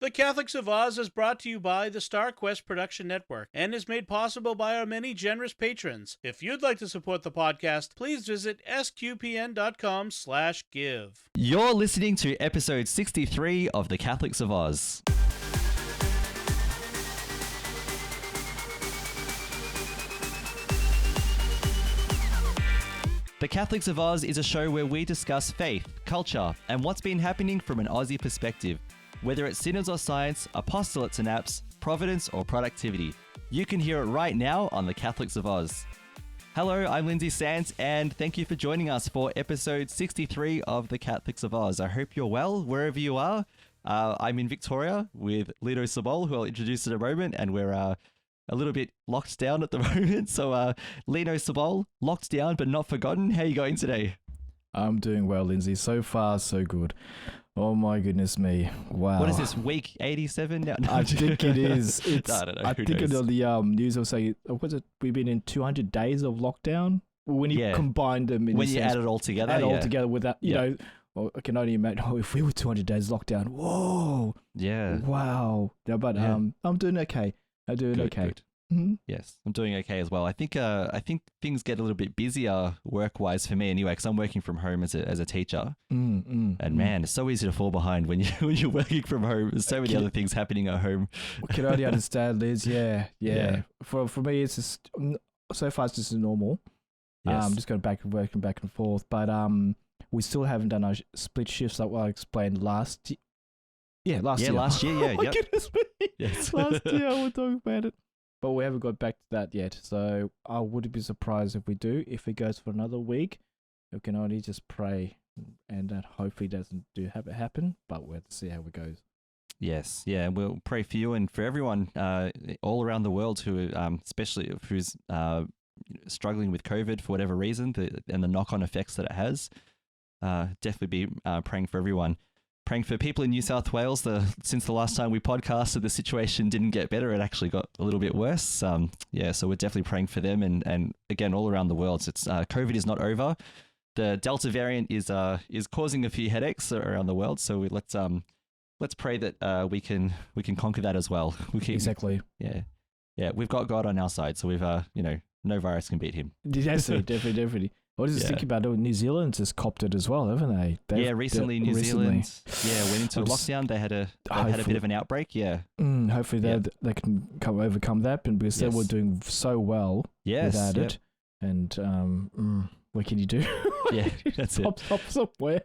The Catholics of Oz is brought to you by the Star Quest Production Network and is made possible by our many generous patrons. If you'd like to support the podcast, please visit sqpn.com/give. You're listening to episode 63 of The Catholics of Oz. The Catholics of Oz is a show where we discuss faith, culture, and what's been happening from an Aussie perspective. Whether it's synods or science, apostolates and apps, providence or productivity, you can hear it right now on The Catholics of Oz. Hello, I'm Lindsay Sands, and thank you for joining us for episode 63 of The Catholics of Oz. I hope you're well, wherever you are. I'm in Victoria with Lino Sabol, who I'll introduce in a moment, and we're a little bit locked down at the moment. So Lino Sabol, locked down but not forgotten. How are you going today? I'm doing well, Lindsay. So far, so good. Oh my goodness me. Wow. What is this, week 87 now? No, I think it is. I don't know. I think on the news will say, was it, we've been in 200 days of lockdown? When you combine them in when you add it all together. Add it all together with that, you know, well, I can only imagine, if we were 200 days lockdown, whoa. Yeah. Wow. Yeah, but I'm doing okay. I'm doing okay. Good. Mm-hmm. Yes, I'm doing okay as well. I think things get a little bit busier work-wise for me anyway, because I'm working from home as a teacher. And man, it's so easy to fall behind when you're working from home. There's so many other things happening at home. I can only understand, Liz. Yeah. For me, it's just so far it's just normal. Yes. Just going back and working back and forth, but we still haven't done our split shifts like what I explained last year. Last year. Yeah. Oh my goodness me. Yes. Last year I was talking about it. But we haven't got back to that yet, so I wouldn't be surprised if we do. If it goes for another week, we can only just pray, and that hopefully doesn't have it happen, but we'll have to see how it goes. Yes, yeah, we'll pray for you and for everyone all around the world who, especially who's struggling with COVID for whatever reason, and the knock-on effects that it has. Definitely be praying for everyone. Praying for people in New South Wales. Since the last time we podcasted, the situation didn't get better. It actually got a little bit worse. So we're definitely praying for them. And again, all around the world. So it's COVID is not over. The Delta variant is causing a few headaches around the world. So let's pray that we can conquer that as well. Exactly. Yeah. We've got God on our side. So we've no virus can beat him. Definitely. I was just thinking about it. New Zealand's just copped it as well, haven't they? Recently New Zealand went into lockdown. They had a bit of an outbreak. Yeah. Hopefully they can overcome that, and because they were doing so well without it. And what can you do? Yeah, that's it. Stop somewhere.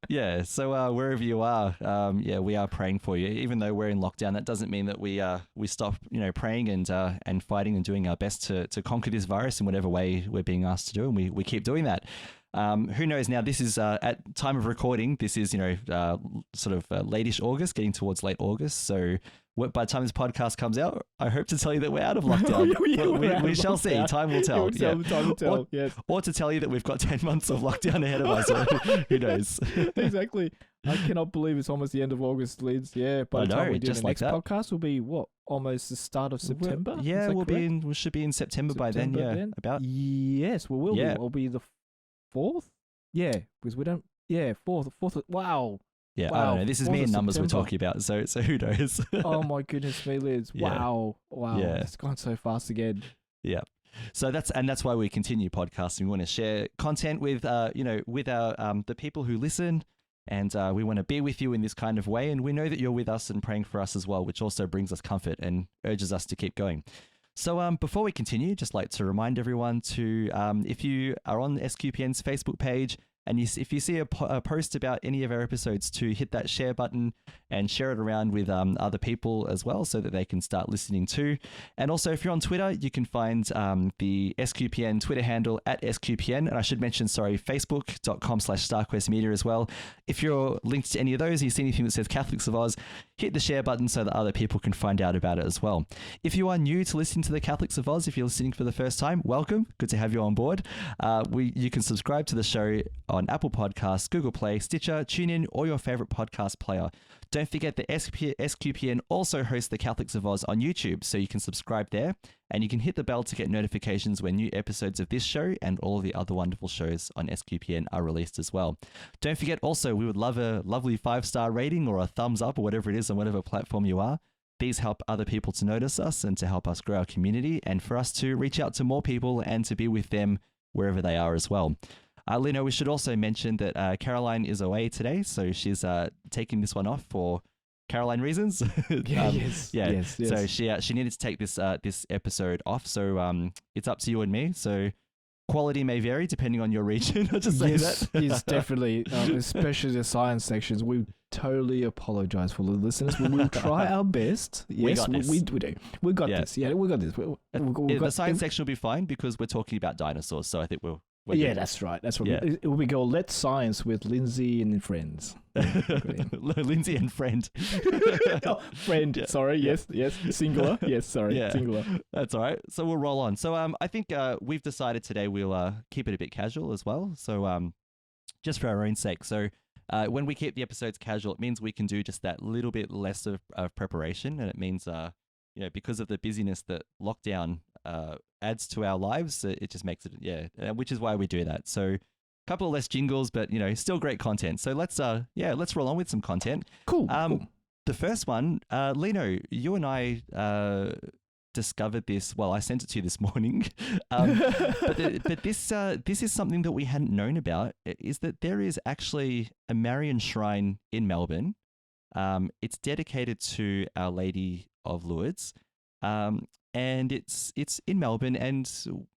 Yeah. So wherever you are, we are praying for you. Even though we're in lockdown, that doesn't mean that we stop, praying and fighting and doing our best to conquer this virus in whatever way we're being asked to do, and we keep doing that. Who knows now? This is at time of recording. This is sort of late-ish August, getting towards late August. So by the time this podcast comes out, I hope to tell you that we're out of lockdown. we shall see. Time will tell. Time will tell. Or to tell you that we've got 10 months of lockdown ahead of us. Who knows? Exactly. I cannot believe it's almost the end of August, Lids. Yeah. By the time we do the next podcast, will be almost the start of September. We should be in September by then. Yeah. About. Yes, we will. Yeah. We'll be the 4th. Yeah, because we don't. Yeah, 4th. Wow. Yeah, wow. I don't know. This is me and numbers we're talking about, so who knows? Oh my goodness me, Liz. Wow. Yeah. It's gone so fast again. Yeah. So that's why we continue podcasting. We want to share content with our the people who listen, and we want to be with you in this kind of way, and we know that you're with us and praying for us as well, which also brings us comfort and urges us to keep going. So before we continue, just like to remind everyone to, if you are on SQPN's Facebook page, and if you see a post about any of our episodes, to hit that share button and share it around with other people as well, so that they can start listening too. And also, if you're on Twitter, you can find the SQPN Twitter handle at SQPN. And I should mention, facebook.com/StarQuestMedia as well. If you're linked to any of those, and you see anything that says Catholics of Oz, hit the share button so that other people can find out about it as well. If you are new to listening to the Catholics of Oz, if you're listening for the first time, welcome. Good to have you on board. You can subscribe to the show on Apple Podcasts, Google Play, Stitcher, TuneIn, or your favorite podcast player. Don't forget that SQPN also hosts the Catholics of Oz on YouTube, so you can subscribe there, and you can hit the bell to get notifications when new episodes of this show and all of the other wonderful shows on SQPN are released as well. Don't forget also, we would love a lovely 5-star rating or a thumbs up or whatever it is on whatever platform you are. These help other people to notice us and to help us grow our community and for us to reach out to more people and to be with them wherever they are as well. Lino, we should also mention that Caroline is away today, so she's taking this one off for Caroline reasons. Yes. So she needed to take this episode off. So it's up to you and me. So quality may vary depending on your region. I'll just say that. Yes, definitely. Especially the science sections. We totally apologize for the listeners. We will try our best. Yes, we do. We got this. Yeah, we got this. The science section will be fine because we're talking about dinosaurs. So I think we're good. That's right. That's what it will be called. Let's Science with Lindsay and Friends. Lindsay and Friend. Friend. Yeah. Sorry. Yes. Singular. Yes. Sorry. Yeah. Singular. That's all right. So we'll roll on. So I think we've decided today we'll keep it a bit casual as well. So just for our own sake. So when we keep the episodes casual, it means we can do just that little bit less of preparation, and it means because of the busyness that lockdown adds to our lives, it just makes it which is why we do that. So a couple of less jingles, but still great content. So let's roll on with some content. Cool. The first one, Lino, you and I discovered this. Well, I sent it to you this morning, but this is something that we hadn't known about. Is that there is actually a Marian shrine in Melbourne. It's dedicated to Our Lady of Lourdes. And it's in Melbourne, and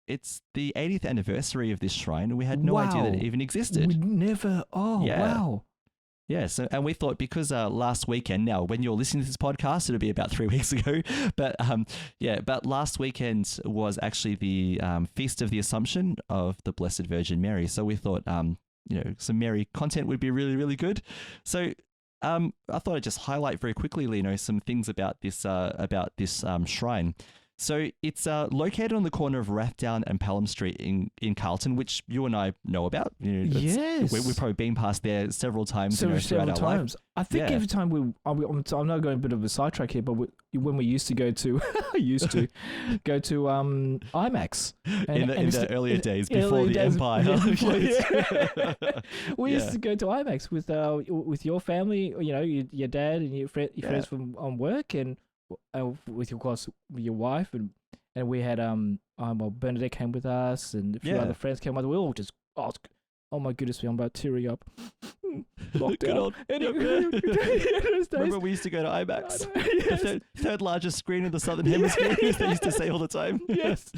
it's the 80th anniversary of this shrine, and we had no idea that it even existed. We never. Oh, yeah. Wow. Yeah, and we thought because last weekend, now when you're listening to this podcast, it'll be about 3 weeks ago, but last weekend was actually the Feast of the Assumption of the Blessed Virgin Mary. So we thought, some Mary content would be really, really good. So I thought I'd just highlight very quickly, Lino, some things about this shrine. So it's located on the corner of Rathdown and Pelham Street in Carlton, which you and I know about. Yes. We've probably been past there several times throughout our life. I think every time I'm not going a bit of a sidetrack here, but when we used to go to IMAX in the earlier days before the Empire. We used to go to IMAX with your family, your dad and your friends from work, and with your wife, and we had Bernadette came with us, and a few other friends came with us. We all just oh my goodness, I'm about tearing up. Lockdown. Remember we used to go to IMAX, the third largest screen in the Southern Hemisphere. They used to say all the time. Yes.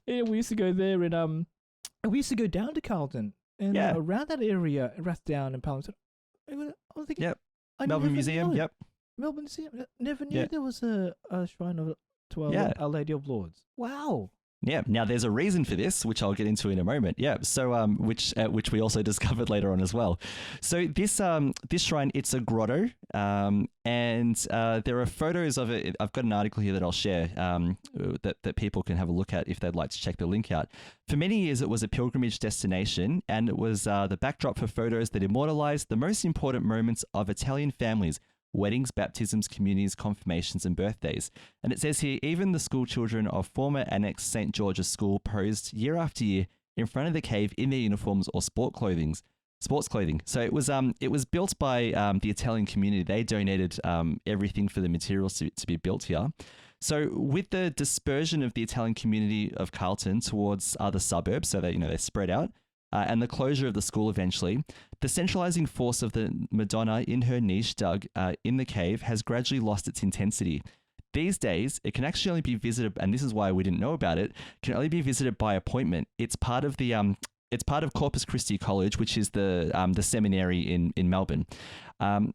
Yeah, we used to go there, and we used to go down to Carlton and around that area, Rathdown and Pelham. I was thinking, Melbourne Museum. Yep. Melbourne Museum. Never knew there was a shrine to Our Lady of Lourdes. Wow. Yeah. Now there's a reason for this, which I'll get into in a moment. Yeah. So which we also discovered later on as well. So this shrine, it's a grotto, and there are photos of it. I've got an article here that I'll share that people can have a look at if they'd like to check the link out. For many years, it was a pilgrimage destination, and it was the backdrop for photos that immortalized the most important moments of Italian families. Weddings, baptisms, communities, confirmations, and birthdays. And it says here, even the school children of former annexed St. George's School posed year after year in front of the cave in their uniforms or sports clothing. So it was built by the Italian community. They donated everything for the materials to be built here. So with the dispersion of the Italian community of Carlton towards other suburbs, so that they spread out, and the closure of the school eventually, the centralizing force of the Madonna in her niche dug in the cave has gradually lost its intensity. These days, it can actually only be visited, and this is why we didn't know about it, can only be visited by appointment. It's part of Corpus Christi College, which is the seminary in Melbourne.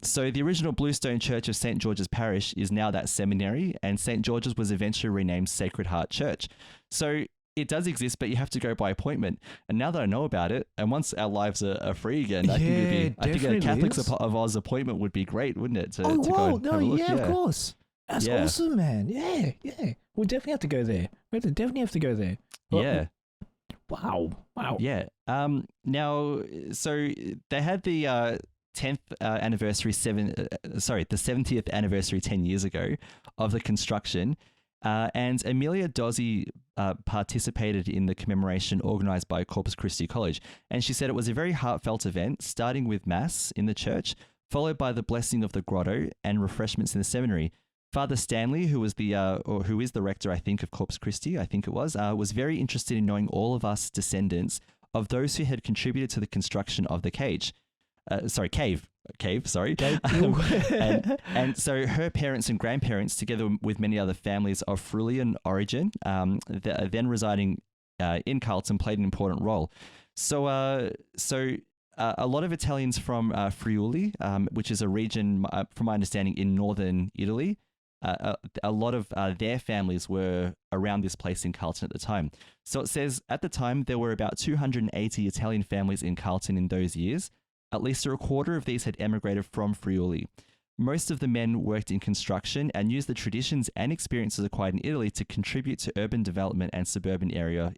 So the original Bluestone Church of St. George's Parish is now that seminary, and St. George's was eventually renamed Sacred Heart Church. So it does exist, but you have to go by appointment. And now that I know about it, and once our lives are free again, I think a Catholics of Oz appointment would be great, wouldn't it? To go have a look. Of course. That's awesome, man. Yeah. We definitely have to go there. Well, Wow. Yeah. Now, so they had the 10th anniversary, the 70th anniversary 10 years ago of the construction. And Amelia Dozzi participated in the commemoration organized by Corpus Christi College. And she said it was a very heartfelt event, starting with Mass in the church, followed by the blessing of the grotto and refreshments in the seminary. Father Stanley, who was who is the rector, I think, of Corpus Christi, I think it was very interested in knowing all of us descendants of those who had contributed to the construction of the cave. And so her parents and grandparents, together with many other families of Friulian origin, then residing in Carlton, played an important role. So a lot of Italians from Friuli, which is a region, from my understanding, in northern Italy, a lot of their families were around this place in Carlton at the time. So it says, at the time, there were about 280 Italian families in Carlton in those years. At least a quarter of these had emigrated from Friuli. Most of the men worked in construction and used the traditions and experiences acquired in Italy to contribute to urban development and the suburban area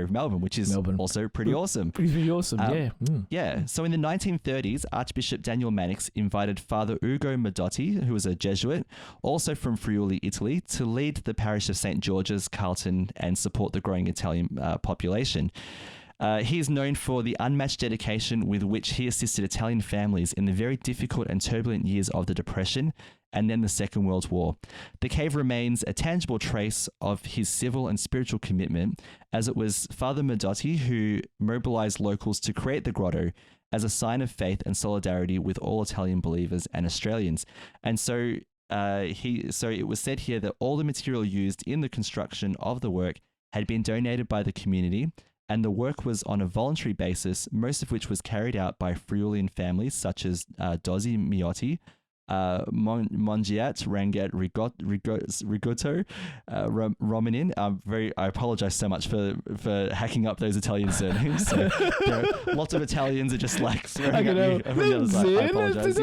of Melbourne, which is also pretty awesome. Pretty awesome, yeah. Yeah. So in the 1930s, Archbishop Daniel Mannix invited Father Ugo Madotti, who was a Jesuit, also from Friuli, Italy, to lead the parish of St. George's, Carlton, and support the growing Italian population. He is known for the unmatched dedication with which he assisted Italian families in the very difficult and turbulent years of the Depression and then the Second World War. The cave remains a tangible trace of his civil and spiritual commitment, as it was Father Madotti who mobilized locals to create the grotto as a sign of faith and solidarity with all Italian believers and Australians. And so it was said here that all the material used in the construction of the work had been donated by the community, and the work was on a voluntary basis, most of which was carried out by Friulian families such as Dozzi Miotti, Mongiat, Rangat, Rigotto, Romanin. I apologize so much for hacking up those Italian surnames. So, lots of Italians are just like swearing at me from the other side. I apologize.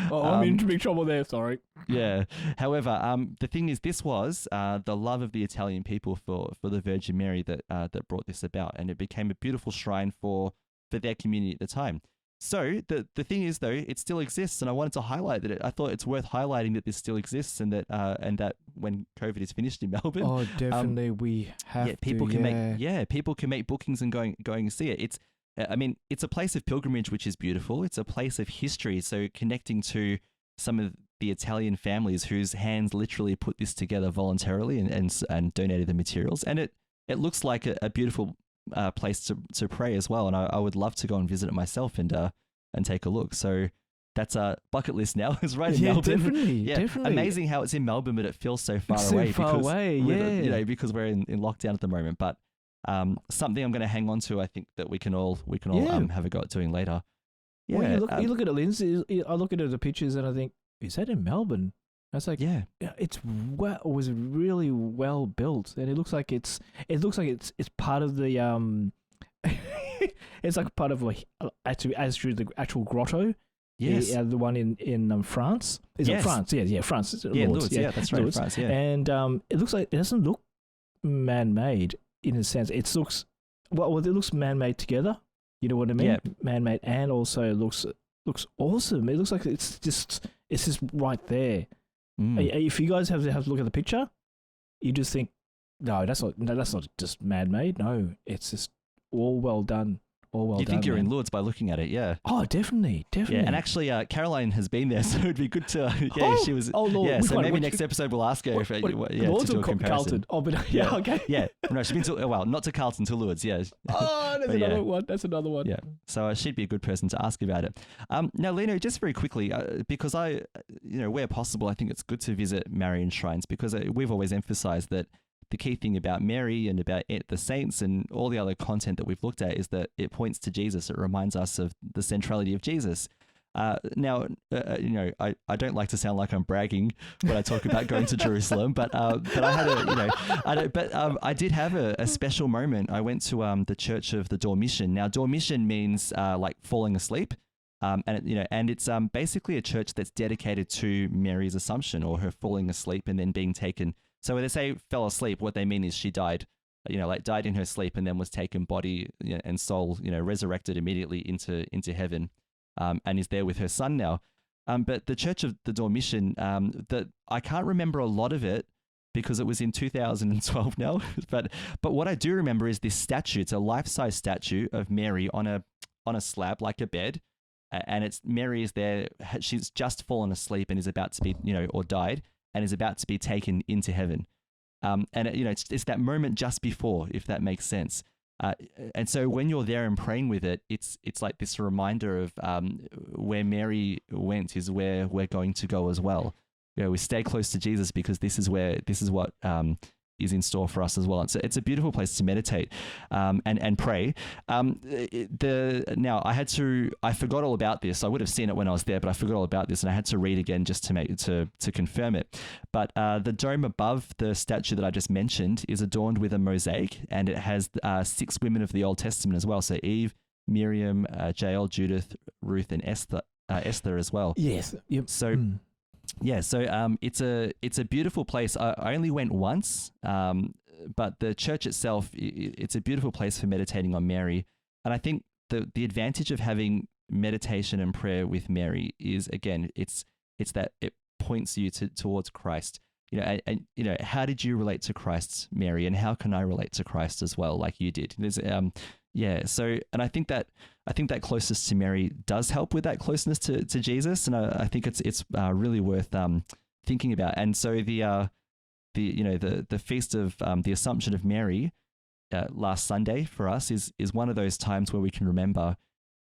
I'm in big trouble there, sorry. Yeah. However, the thing is, this was the love of the Italian people for the Virgin Mary that brought this about, and it became a beautiful shrine for their community at the time. So the thing is, though, it still exists, and I wanted to highlight that. I thought it's worth highlighting that this still exists, and that when COVID is finished in Melbourne, oh, definitely we have people can make bookings and going and see it. It's a place of pilgrimage which is beautiful. It's a place of history, so connecting to some of the Italian families whose hands literally put this together voluntarily and donated the materials, and it looks like a beautiful place to pray as well, and I would love to go and visit it myself and take a look. So that's a bucket list now. It's right in Melbourne. Definitely. Amazing how it's in Melbourne, but it feels so far away. Because we're in lockdown at the moment. But something I'm going to hang on to. I think that we can all have a go at doing later. Yeah, well, you look at it, Lindsay. I look at the pictures and I think, is that in Melbourne? I was like, yeah, it was really well built, and it looks like it's part of the it's like part of actually the actual grotto. Yes, the one in France. Is it France? Yeah, France. Lourdes. Yeah, that's right, Lourdes. France. Yeah, and it looks like it doesn't look man-made in a sense. It looks it looks man-made together. You know what I mean? Yeah. Man-made, and also it looks awesome. It looks like it's just right there. If you guys have to look at the picture, you just think, no, that's not just man-made. No, it's just all well done. You think you're in Lourdes by looking at it, yeah. Oh, definitely. Yeah, and actually, Caroline has been there, so it'd be good to. She was. Oh, Lord. Yeah, so maybe next episode we'll ask her Lourdes to do a comparison. Carlton? Oh, but yeah, okay. Yeah, no, she's been to not to Carlton, to Lourdes. Yeah. Oh, that's another one. Yeah, so she'd be a good person to ask about it. Now, Lino, just very quickly, because where possible, I think it's good to visit Marian shrines, because we've always emphasized that the key thing about Mary and about the saints and all the other content that we've looked at is that it points to Jesus. It reminds us of the centrality of Jesus. Now, I don't like to sound like I'm bragging when I talk about going to Jerusalem, but I did have a special moment. I went to the Church of the Dormition. Now, Dormition means like falling asleep. And it's basically a church that's dedicated to Mary's Assumption, or her falling asleep and then being taken. So when they say fell asleep, what they mean is she died like died in her sleep and then was taken body and soul, resurrected immediately into heaven, and is there with her son now. But the Church of the Dormition, that I can't remember a lot of it because it was in 2012 now. but what I do remember is this statue. It's a life-size statue of Mary on a slab like a bed, and it's Mary is there. She's just fallen asleep and is about to be, or died, and is about to be taken into heaven. And it's that moment just before, if that makes sense. And so when you're there and praying with it, it's like this reminder of where Mary went is where we're going to go as well. We stay close to Jesus because this is what is in store for us as well. It's a beautiful place to meditate and pray. Now I forgot all about this. I would have seen it when I was there, but I forgot all about this, and I had to read again just to confirm it. But the dome above the statue that I just mentioned is adorned with a mosaic, and it has 6 women of the Old Testament as well. So Eve, Miriam, Jael, Judith, Ruth, and Esther as well. Yes. Yep. So. Yeah, so it's a beautiful place. I only went once, but the church itself, it's a beautiful place for meditating on Mary. And I think the advantage of having meditation and prayer with Mary is, again, it's that it points you towards Christ. And how did you relate to Christ, Mary, and how can I relate to Christ as well, like you did? So, and I think that closeness to Mary does help with that closeness to Jesus, and I think it's really worth thinking about. And so the feast of the Assumption of Mary last Sunday for us is one of those times where we can remember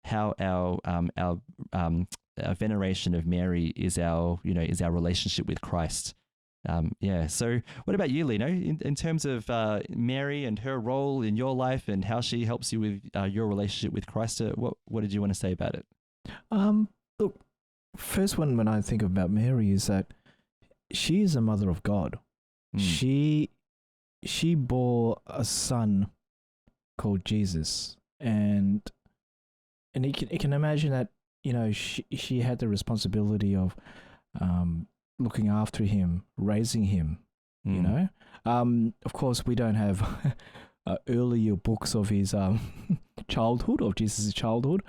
how our veneration of Mary is our relationship with Christ. So what about you, Lino, in terms of Mary and her role in your life and how she helps you with your relationship with Christ? What did you want to say about it? Look, first one when I think about Mary is that she is a mother of God. She bore a son called Jesus, and you can imagine that she had the responsibility of looking after him, raising him, Of course, we don't have earlier books of his childhood, of Jesus' childhood.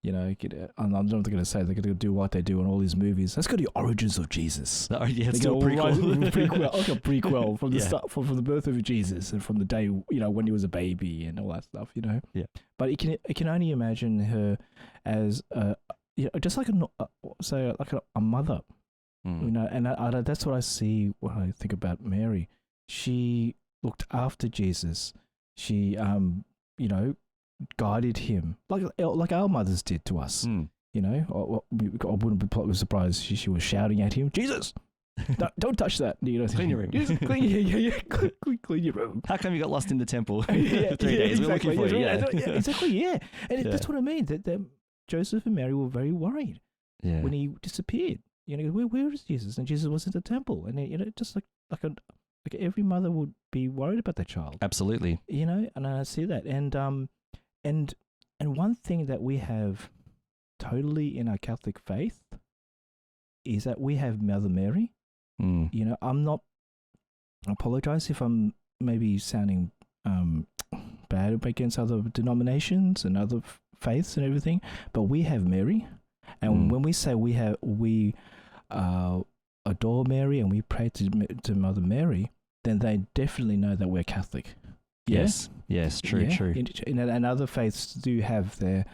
I'm not going to say they're going to do what they do in all these movies. Let's go to the origins of Jesus. Oh, yeah, it's still prequel. Prequel from the start, from the birth of Jesus and from the day, when he was a baby and all that stuff, Yeah. But I can only imagine her as, just like a mother. And that's what I see when I think about Mary. She looked after Jesus. She, guided him like our mothers did to us. I wouldn't be surprised she was shouting at him, Jesus, don't touch that. Clean your room. Clean your room. How come you got lost in the temple for 3 days? Exactly. We're looking for you. Yeah. Exactly. Yeah. And that's what I mean. That Joseph and Mary were very worried when he disappeared. Where is Jesus? And Jesus was in the temple, and just like every mother would be worried about their child. Absolutely. And I see that, and one thing that we have totally in our Catholic faith is that we have Mother Mary. I apologize if I'm maybe sounding bad against other denominations and other faiths and everything, but we have Mary. And when we say we adore Mary and we pray to Mother Mary, then they definitely know that we're Catholic. Yes, true. And other faiths do have their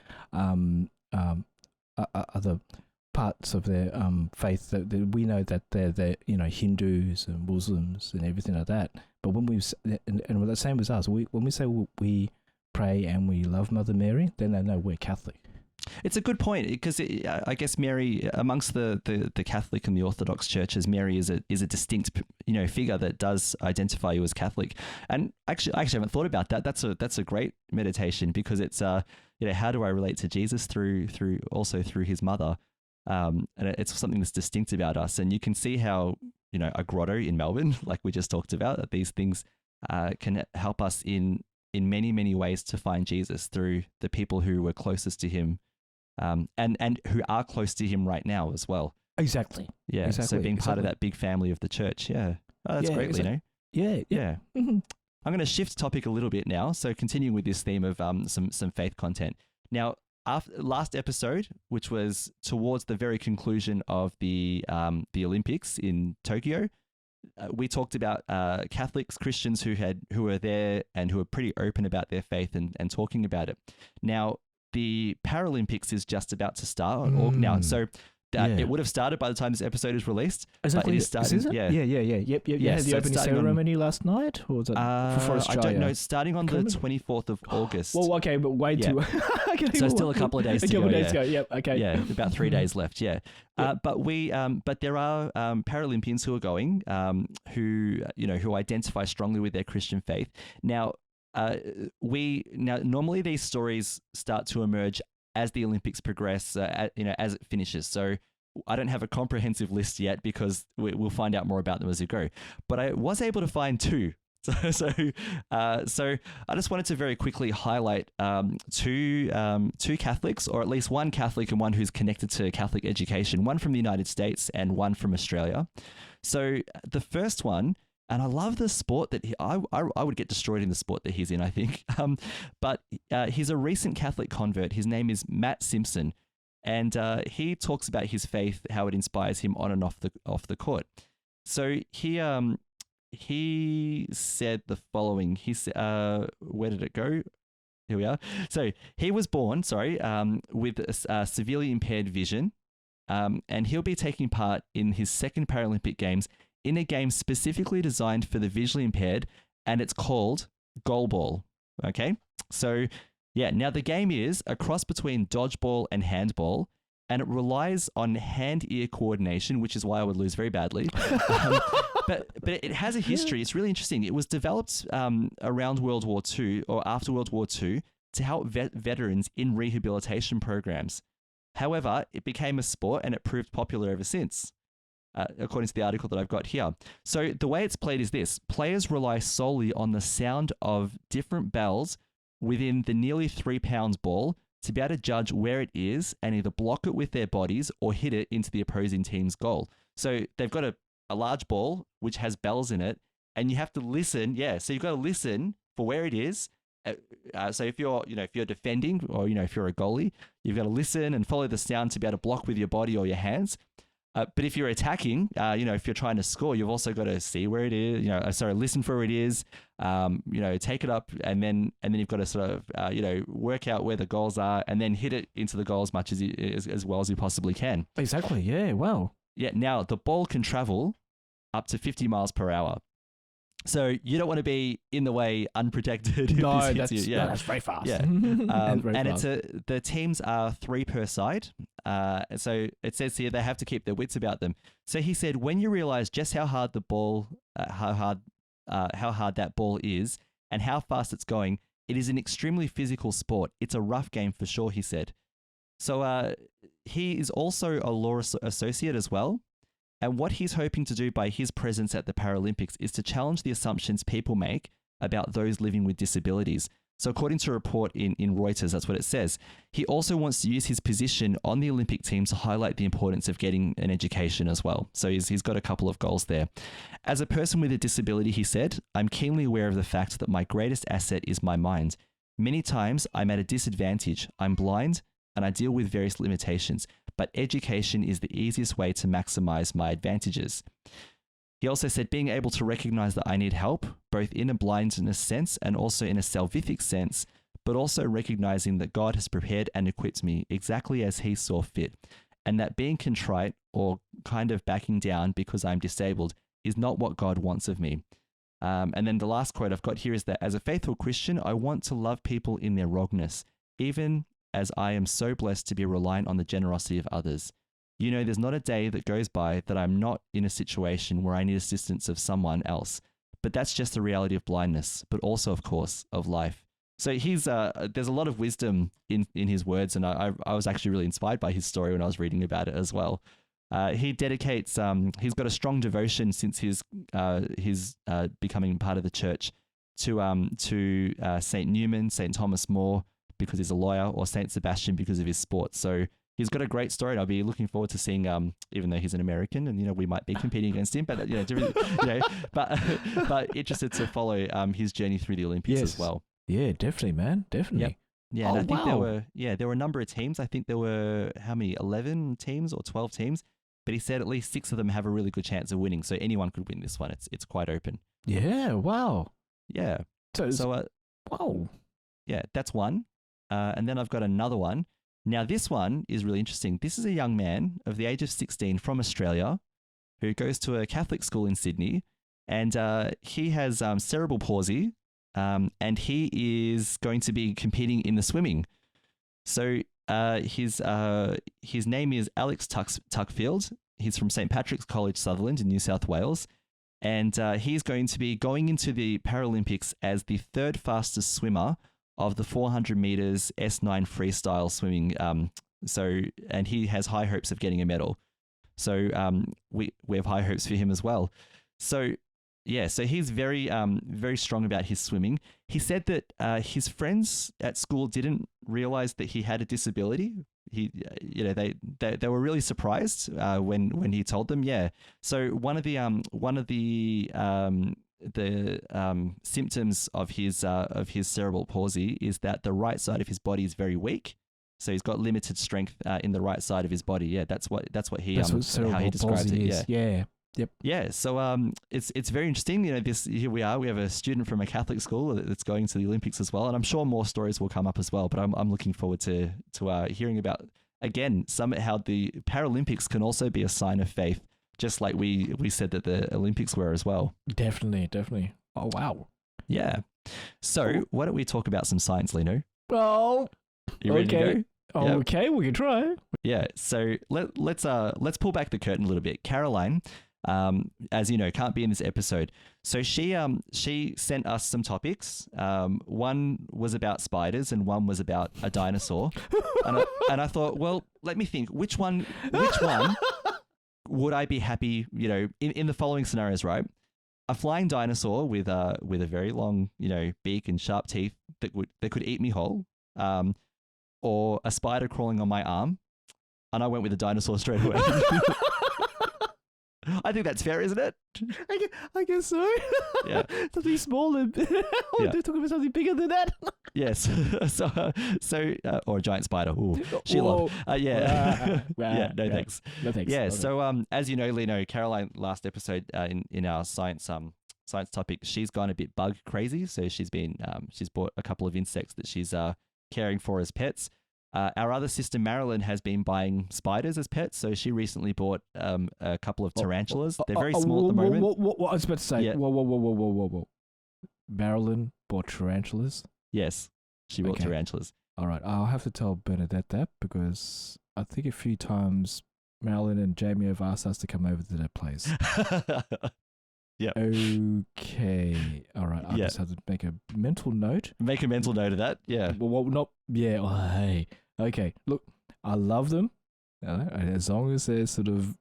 other parts of their faith that we know that they're Hindus and Muslims and everything like that. But when and the same with us, when we say we pray and we love Mother Mary, then they know we're Catholic. It's a good point because I guess Mary, amongst the Catholic and the Orthodox churches, Mary is a distinct figure that does identify you as Catholic. And actually, I haven't thought about that. That's a great meditation because it's how do I relate to Jesus through his mother, and it's something that's distinct about us. And you can see how a grotto in Melbourne, like we just talked about, that these things can help us in many ways to find Jesus through the people who were closest to him. And who are close to him right now as well. Exactly. Yeah. Exactly. So being part of that big family of the church. Yeah. Oh, that's great, Lino. Yeah. Yeah. Mm-hmm. I'm going to shift topic a little bit now. So continuing with this theme of some faith content. Now, after last episode, which was towards the very conclusion of the Olympics in Tokyo, we talked about Catholics, Christians who were there and who were pretty open about their faith and talking about it. Now, the Paralympics is just about to start now. So it would have started by the time this episode is released. Exactly. But it is starting, is it? Yeah. Yep. Yeah, Had the so opening ceremony last night, or was it for Australia? I don't know. It's starting on the 24th of August. Well, okay, but way too. So still a couple of days to go. A couple of days to go. Yep. Okay. Yeah, about 3 days left. Yeah. But there are Paralympians who are going, who identify strongly with their Christian faith. Now, normally these stories start to emerge as the Olympics progress, as it finishes. So I don't have a comprehensive list yet because we'll find out more about them as we go. But I was able to find two. So I just wanted to very quickly highlight two Catholics, or at least one Catholic and one who's connected to Catholic education, one from the United States and one from Australia. So the first one, and I love the sport that I would get destroyed in the sport that he's in, I think. But he's a recent Catholic convert. His name is Matt Simpson, and he talks about his faith, how it inspires him on and off the court. So he said the following. He said, where did it go? Here we are. So he was born, with a severely impaired vision, and he'll be taking part in his second Paralympic Games in a game specifically designed for the visually impaired, and it's called goalball. Okay? So, now the game is a cross between dodgeball and handball, and it relies on hand-ear coordination, which is why I would lose very badly. But it has a history. It's really interesting. It was developed around World War II or after World War II to help veterans in rehabilitation programs. However, it became a sport and it proved popular ever since. According to the article that I've got here. So the way it's played is this. Players rely solely on the sound of different bells within the nearly 3 pounds ball to be able to judge where it is and either block it with their bodies or hit it into the opposing team's goal. So they've got a large ball which has bells in it, and you have to listen. So you've got to listen for where it is. So if you're defending, or if you're a goalie, you've got to listen and follow the sound to be able to block with your body or your hands. But if you're attacking, if you're trying to score, you've also got to see where it is, listen for where it is, take it up, and then you've got to sort of, work out where the goals are and then hit it into the goal as much as well as you possibly can. Exactly. Yeah. Wow. Yeah. Now the ball can travel up to 50 miles per hour. So you don't want to be in the way unprotected. No, that's very fast. Yeah, the teams are 3 per side. So it says here they have to keep their wits about them. So he said, when you realize just how hard the ball, how hard that ball is, and how fast it's going, it is an extremely physical sport. It's a rough game for sure, he said. So he is also a law associate as well. And what he's hoping to do by his presence at the Paralympics is to challenge the assumptions people make about those living with disabilities. So according to a report in Reuters, that's what it says. He also wants to use his position on the Olympic team to highlight the importance of getting an education as well. So he's got a couple of goals there. As a person with a disability, he said, I'm keenly aware of the fact that my greatest asset is my mind. Many times I'm at a disadvantage. I'm blind and I deal with various limitations. But education is the easiest way to maximize my advantages. He also said being able to recognize that I need help, both in a blindness sense and also in a salvific sense, but also recognizing that God has prepared and equipped me exactly as he saw fit, and that being contrite or kind of backing down because I'm disabled is not what God wants of me. And then the last quote I've got here is that as a faithful Christian, I want to love people in their wrongness, even as I am so blessed to be reliant on the generosity of others. There's not a day that goes by that I'm not in a situation where I need assistance of someone else. But that's just the reality of blindness, but also, of course, of life. So there's a lot of wisdom in his words, and I was actually really inspired by his story when I was reading about it as well. He dedicates, he's got a strong devotion since his becoming part of the church to St. Newman, St. Thomas More, because he's a lawyer, or St. Sebastian because of his sport. So he's got a great story. And I'll be looking forward to seeing, even though he's an American, and we might be competing against him, but but interested to follow his journey through the Olympics as well. Yeah, definitely, man, definitely. Yep. Yeah, and I think there were a number of teams. I think there were how many? 11 teams or 12 teams. But he said at least 6 of them have a really good chance of winning, so anyone could win this one. It's quite open. Yeah. Wow. Yeah. So wow. Yeah, that's one. And then I've got another one. Now this one is really interesting. This is a young man of the age of 16 from Australia who goes to a Catholic school in Sydney, and he has cerebral palsy, and he is going to be competing in the swimming. So his name is Alex Tuckfield. He's from St. Patrick's College, Sutherland in New South Wales. And he's going to be going into the Paralympics as the 3rd fastest swimmer of the 400 meters S9 freestyle swimming. And he has high hopes of getting a medal. So we have high hopes for him as well. So yeah, so he's very very strong about his swimming. He said that his friends at school didn't realize that he had a disability. They were really surprised when he told them. Yeah. So one of the symptoms of his cerebral palsy is that the right side of his body is very weak. So he's got limited strength in the right side of his body. Yeah, that's what how he described it. Yeah. Yep. Yeah. So it's very interesting. Here we are. We have a student from a Catholic school that's going to the Olympics as well, and I'm sure more stories will come up as well. But I'm looking forward to hearing about again how the Paralympics can also be a sign of faith, just like we said that the Olympics were as well. Definitely. Oh wow. Yeah. So why don't we talk about some science, Lino? Oh. You ready to go? Okay, yep. We can try. Yeah. So let's pull back the curtain a little bit. Caroline, as you know, can't be in this episode. So she sent us some topics. One was about spiders and one was about a dinosaur. and I thought, well, let me think. Which one would I be happy, in the following scenarios, right? A flying dinosaur with a very long, beak and sharp teeth that could eat me whole. Or a spider crawling on my arm. And I went with a dinosaur straight away. I think that's fair, isn't it? I guess so. Yeah. Something smaller. They're talking about something bigger than that. Yes. So or a giant spider. Ooh, Sheila. Yeah. No thanks. No thanks. Yeah. So as you know, Lino, Caroline, last episode in our science topic, she's gone a bit bug crazy. So she's bought a couple of insects that she's caring for as pets. Our other sister Marian has been buying spiders as pets, so she recently bought a couple of tarantulas. They're very small at the moment. What I was about to say. Yeah. Whoa. Marian bought tarantulas? Yes, she bought tarantulas. All right, I'll have to tell Bernadette that because I think a few times Marian and Jamie have asked us to come over to their place. Yeah. Okay. All right. I just have to make a mental note. Make a mental note of that. Yeah. Well, not. Yeah. Oh, hey. Okay. Look, I love them. As long as they're sort of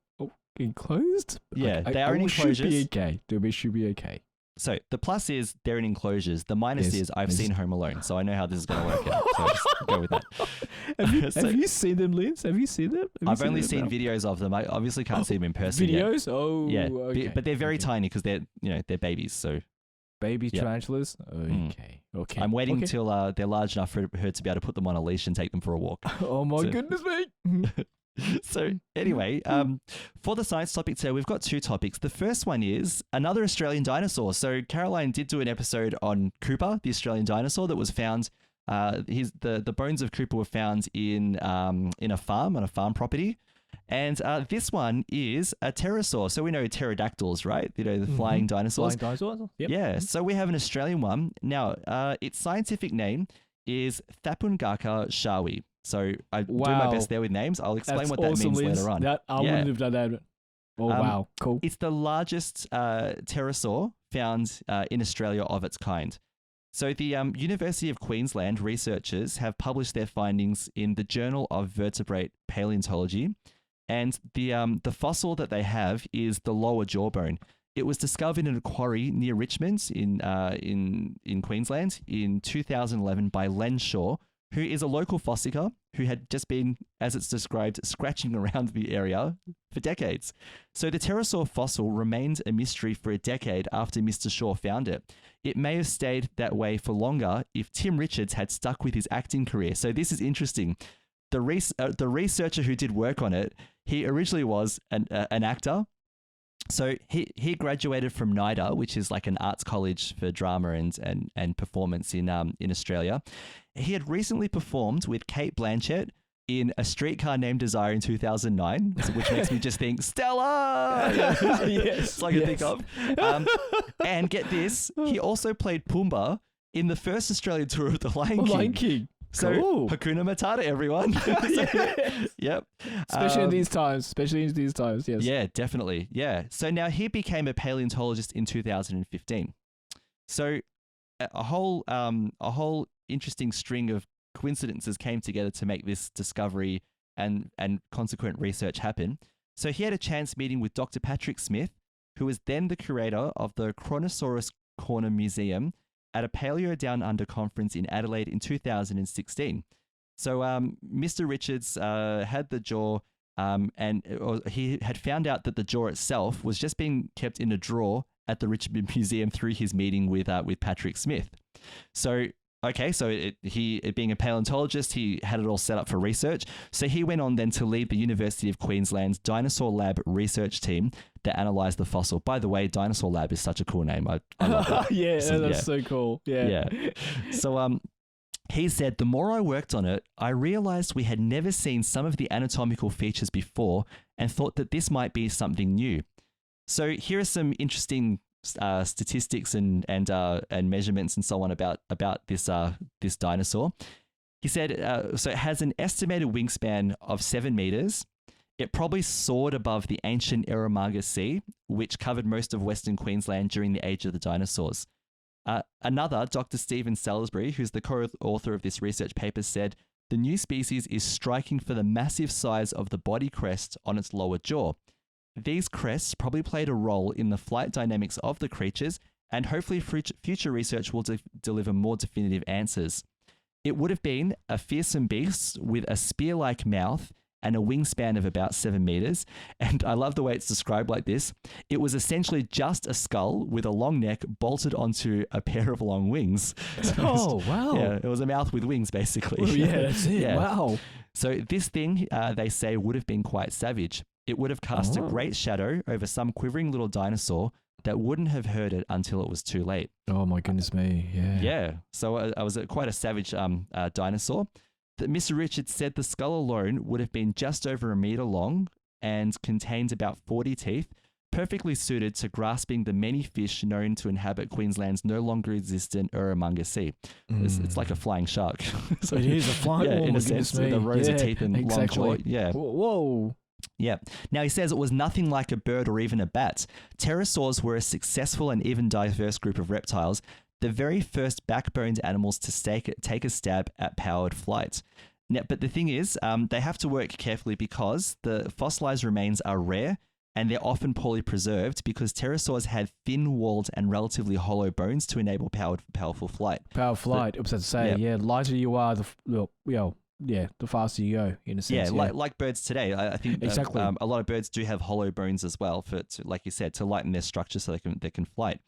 enclosed. Yeah, they are in enclosures. Should be okay. They should be okay. So the plus is they're in enclosures. The minus is I've seen Home Alone, so I know how this is going to work out. So I'll just go with that. Have you seen them, Linz? Have you seen them? I've only seen videos of them. I obviously can't see them in person. Videos? Yet. Oh, yeah. Okay. But they're very tiny because they're babies. So baby tarantulas. Okay. Okay. I'm waiting till they're large enough for her to be able to put them on a leash and take them for a walk. Oh my goodness me. So anyway, for the science topic today, we've got 2 topics. The first one is another Australian dinosaur. So Caroline did do an episode on Cooper, the Australian dinosaur that was found. The bones of Cooper were found in a farm, on a farm property. And this one is a pterosaur. So we know pterodactyls, right? The flying dinosaurs. Flying dinosaurs? Yep. Yeah. So we have an Australian one. Now, its scientific name is Thapungaka shawi. So I do my best there with names. I'll explain what that means later on. I wouldn't have done that. Oh, wow. Cool. It's the largest pterosaur found in Australia of its kind. So the University of Queensland researchers have published their findings in the Journal of Vertebrate Paleontology. And the fossil that they have is the lower jawbone. It was discovered in a quarry near Richmond in Queensland in 2011 by Len Shaw, who is a local fossicker who had just been, as it's described, scratching around the area for decades. So the pterosaur fossil remained a mystery for a decade after Mr. Shaw found it. It may have stayed that way for longer if Tim Richards had stuck with his acting career. So this is interesting. The researcher who did work on it, he originally was an actor. So he graduated from NIDA, which is like an arts college for drama and performance in Australia. He had recently performed with Kate Blanchett in A Streetcar Named Desire in 2009, which makes me just think, Stella! Yes. That's all I can think of. And get this, he also played Pumbaa in the first Australian tour of The Lion King. So, cool. Hakuna Matata, everyone. Yes. Yep. Especially in these times, yes. Yeah, definitely. Yeah. So now he became a paleontologist in 2015. So a whole interesting string of coincidences came together to make this discovery and consequent research happen. So he had a chance meeting with Dr. Patrick Smith, who was then the curator of the Kronosaurus Corner Museum at a Paleo Down Under conference in Adelaide in 2016. So Mr. Richards had the jaw, and he had found out that the jaw itself was just being kept in a drawer at the Richmond Museum through his meeting with Patrick Smith. So it being a paleontologist, he had it all set up for research. So he went on then to lead the University of Queensland's Dinosaur Lab research team that analysed the fossil. By the way, Dinosaur Lab is such a cool name. I love that. Yeah, that's so cool. Yeah. So he said, the more I worked on it, I realised we had never seen some of the anatomical features before and thought that this might be something new. So here are some interesting statistics and measurements and so on about this dinosaur. He said, so it has an estimated wingspan of 7 meters. It probably soared above the ancient Eromanga Sea, which covered most of Western Queensland during the age of the dinosaurs. Another, Dr. Stephen Salisbury, who's the co-author of this research paper, said, the new species is striking for the massive size of the body crest on its lower jaw. These crests probably played a role in the flight dynamics of the creatures, and hopefully future research will deliver more definitive answers. It would have been a fearsome beast with a spear-like mouth and a wingspan of about 7 meters. And I love the way it's described like this. It was essentially just a skull with a long neck bolted onto a pair of long wings. Oh, wow. Yeah, it was a mouth with wings, basically. Well, yeah, that's it. Yeah. Wow. So this thing, they say, would have been quite savage. It would have cast a great shadow over some quivering little dinosaur that wouldn't have heard it until it was too late. Oh, my goodness me. Yeah. Yeah. So I was quite a savage dinosaur. Mr. Richards said the skull alone would have been just over 1 meter long and contained about 40 teeth, perfectly suited to grasping the many fish known to inhabit Queensland's no longer existent Eromanga Sea. It's like a flying shark. So, it is a flying, in a sense, with the rows of teeth and long jaw. Yeah. Whoa. Yeah. Now, he says it was nothing like a bird or even a bat. Pterosaurs were a successful and even diverse group of reptiles, the very first backboned animals to take a stab at powered flight. Now, but the thing is, they have to work carefully because the fossilized remains are rare and they're often poorly preserved because pterosaurs had thin-walled and relatively hollow bones to enable powerful flight. Power flight. I was about to say, lighter you are, the faster you go, in a sense. Yeah, like birds today. I think exactly. A lot of birds do have hollow bones as well, like you said, to lighten their structure so they can fly.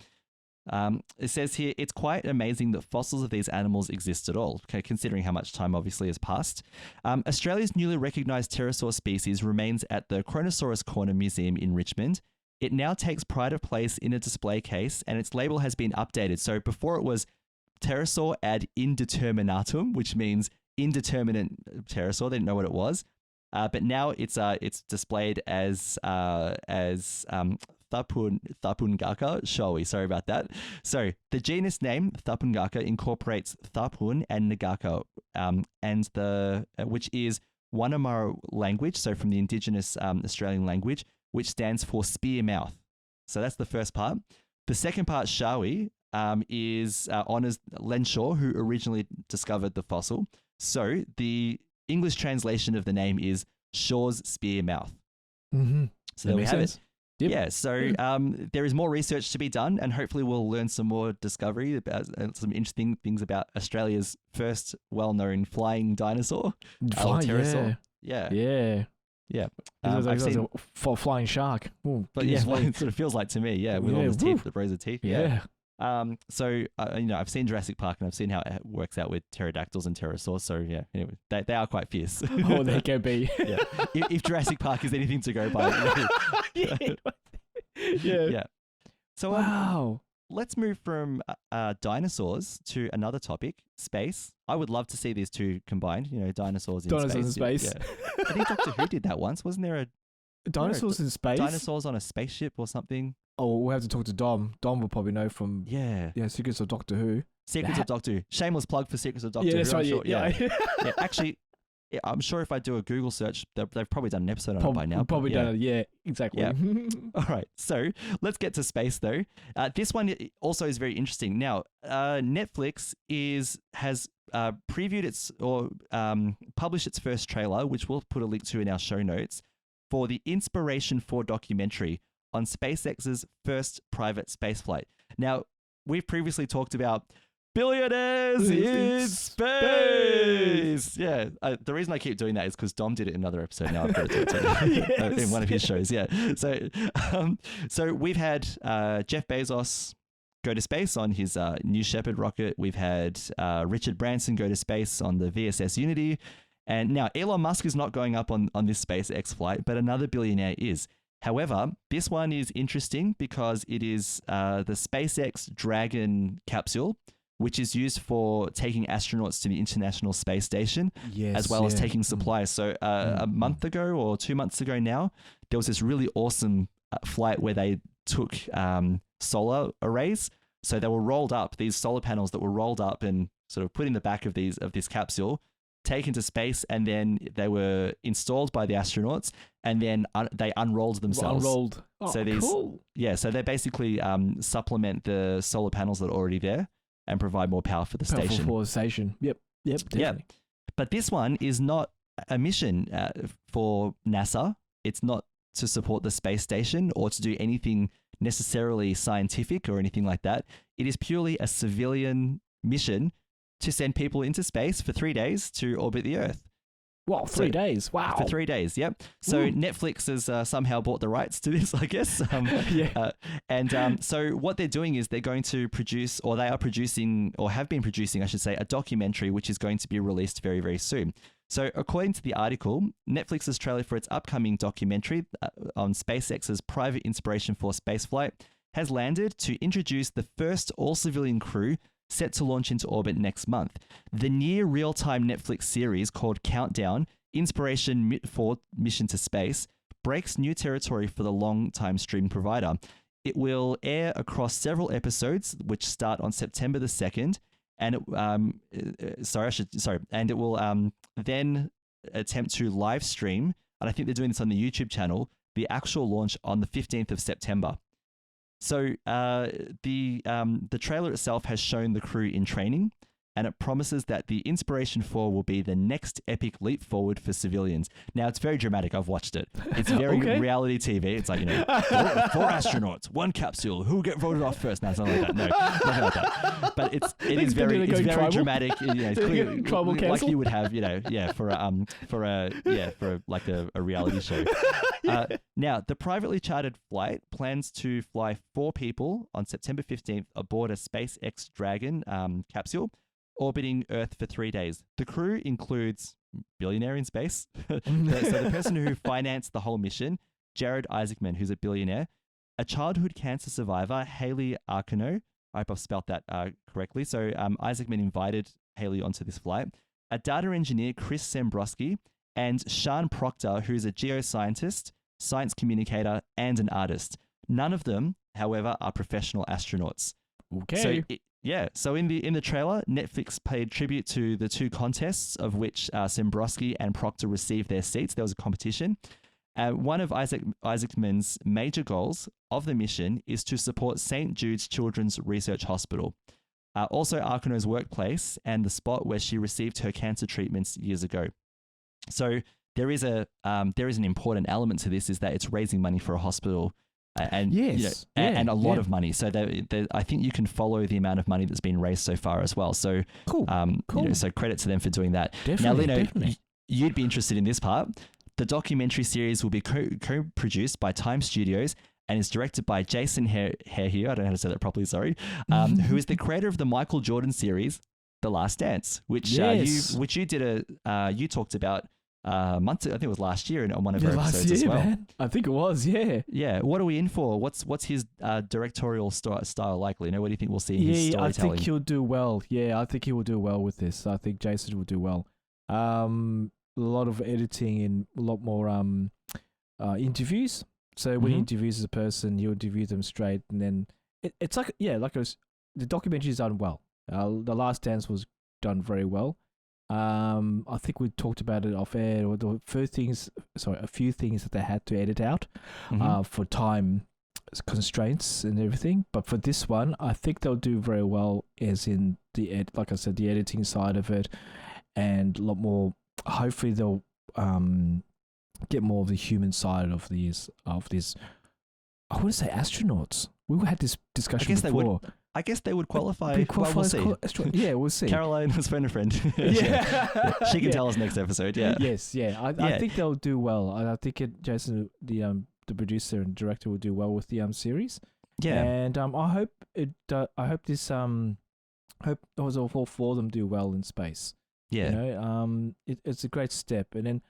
It says here, it's quite amazing that fossils of these animals exist at all, considering how much time obviously has passed. Australia's newly recognised pterosaur species remains at the Kronosaurus Corner Museum in Richmond. It now takes pride of place in a display case, and its label has been updated. So before it was Pterosaur ad indeterminatum, which means indeterminate pterosaur. They didn't know what it was. But now it's displayed as Thapungaka showi. Sorry about that. So the genus name Thapungaka incorporates Thapun and Ngaka, which is Wanamara language. So from the indigenous Australian language, which stands for spear mouth. So that's the first part. The second part, shawi, is honors Len Shaw, who originally discovered the fossil. So the English translation of the name is Shaw's spear mouth. Mm-hmm. So there we have it. Yep. Yeah, so there is more research to be done, and hopefully we'll learn some more discovery about some interesting things about Australia's first well-known flying dinosaur, pterosaur. Yeah. Yeah. I've seen, a flying shark. Ooh, but yeah, well, it sort of feels like to me, with all those teeth, the rows of teeth. Yeah. So I've seen Jurassic Park and I've seen how it works out with pterodactyls and pterosaurs. So yeah, anyway, they are quite fierce. Oh, they can be. Yeah. If Jurassic Park is anything to go by. Yeah. So wow. Let's move from dinosaurs to another topic, space. I would love to see these two combined. Dinosaurs in space. Dinosaurs in space. Yeah. I think Doctor Who did that once. Wasn't there dinosaurs in space? Dinosaurs on a spaceship or something. Oh, we'll have to talk to Dom. Dom will probably know from Secrets of Doctor Who. Secrets of Doctor Who. Shameless plug for Secrets of Doctor Who. That's right. Sure. Yeah. Yeah. Actually, I'm sure if I do a Google search, they've probably done an episode on it by now. Probably done it. Yeah, exactly. Yeah. All right. So let's get to space though. This one also is very interesting. Now, Netflix has previewed published its first trailer, which we'll put a link to in our show notes, for the Inspiration 4 documentary on SpaceX's first private spaceflight. Now, we've previously talked about billionaires in space. Yeah. The reason I keep doing that is because Dom did it in another episode. Now I've got to do it in one of his shows. Yeah. So we've had Jeff Bezos go to space on his New Shepard rocket. We've had Richard Branson go to space on the VSS Unity. And now Elon Musk is not going up on this SpaceX flight, but another billionaire is. However, this one is interesting because it is the SpaceX Dragon capsule, which is used for taking astronauts to the International Space Station, as well as taking supplies. So a month ago or 2 months ago now, there was this really awesome flight where they took solar arrays. So they were rolled up, these solar panels that were rolled up and sort of put in the back of this capsule, taken to space, and then they were installed by the astronauts, and then they unrolled themselves. Oh, so cool. Yeah, so they basically supplement the solar panels that are already there and provide more power for the station. For the station. Yep, definitely. Yeah. But this one is not a mission for NASA. It's not to support the space station or to do anything necessarily scientific or anything like that. It is purely a civilian mission to send people into space for 3 days to orbit the Earth. Wow, 3 days. Wow. For 3 days, yep. So Netflix has somehow bought the rights to this, I guess. So what they're doing is they're going to produce, or they are producing, or have been producing, I should say, a documentary which is going to be released very, very soon. So according to the article, Netflix's trailer for its upcoming documentary on SpaceX's private Inspiration 4 spaceflight has landed to introduce the first all-civilian crew set to launch into orbit next month. The near real-time Netflix series called Countdown, Inspiration 4 Mission to Space, breaks new territory for the long-time streaming provider. It will air across several episodes, which start on September the 2nd, and it will then attempt to live stream, and I think they're doing this on the YouTube channel, the actual launch on the 15th of September. So the trailer itself has shown the crew in training, and it promises that the Inspiration 4 will be the next epic leap forward for civilians. Now, it's very dramatic. I've watched it. It's very reality TV. It's like, four astronauts, one capsule. Who get voted off first? No, it's not like that. No, nothing like that. But it is very dramatic. It's clear, tribal like council? you would have, for a reality show. Now, the privately chartered flight plans to fly 4 people on September 15th aboard a SpaceX Dragon capsule, orbiting Earth for 3 days. The crew includes billionaire in space. So the person who financed the whole mission, Jared Isaacman, who's a billionaire, a childhood cancer survivor, Haley Arcano. I hope I've spelt that correctly. So Isaacman invited Haley onto this flight. A data engineer, Chris Sembrowski, and Sean Proctor, who's a geoscientist, science communicator, and an artist. None of them, however, are professional astronauts. Okay. So in the trailer, Netflix paid tribute to the 2 contests of which Sembrowski and Proctor received their seats. There was a competition. One of Isaacman's major goals of the mission is to support St. Jude's Children's Research Hospital. Also Arcano's workplace and the spot where she received her cancer treatments years ago. So there is an important element to this, is that it's raising money for a hospital and Yes. and a lot Yeah. of money. So I think you can follow the amount of money that's been raised so far as well. So Cool. Cool. so credit to them for doing that. Definitely. Now, Lino, Definitely. you'd be interested in this part. The documentary series will be co-produced by Time Studios and is directed by Jason Hare here. I don't know how to say that properly, sorry. Who is the creator of the Michael Jordan series, The Last Dance, which Yes. you did you talked about months ago, I think it was last year on one of our Last episodes year, as well. man. I think it was. Yeah. Yeah, what are we in for? What's his directorial style like? What do you think we'll see in his Yeah, I storytelling? think he'll do well. Yeah, I think he will do well with this. I think Jason will do well. A lot of editing and a lot more interviews. So when he Mhm. interviews a person, he'll interview them straight, and then it's like the documentary's done well. The Last Dance was done very well. I think we talked about it off air. Or a few things that they had to edit out for time constraints and everything. But for this one, I think they'll do very well, as in like I said, the editing side of it, and a lot more. Hopefully, they'll get more of the human side of these. I want to say astronauts. We had this discussion guess they would. before. I guess they would qualify. They Well, we'll see. Yeah, we'll see. Caroline was phone a friend. Yeah. She can Yeah. tell us next episode. Yeah. Yes, yeah. I Yeah. think they'll do well. I think Jason, the producer and director, will do well with the series. Yeah. And I hope all four of them do well in space. Yeah. You know, it's a great step, and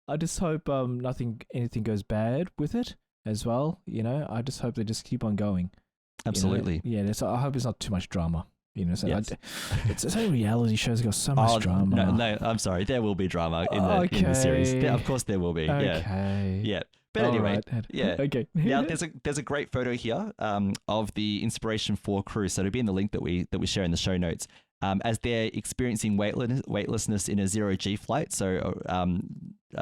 I just hope anything goes bad with it as well. You know, I just hope they just keep on going. Absolutely. You know? Yeah. I hope it's not too much drama. You know, so Yes. it's only reality shows got so much drama. No, I'm sorry. There will be drama in the series. Okay. Of course, there will be. Yeah. Okay. Yeah. But All anyway, right. yeah. Okay. Now there's a great photo here of the Inspiration 4 crew. So it'll be in the link that we share in the show notes. As they're experiencing weightlessness in a zero-G flight. So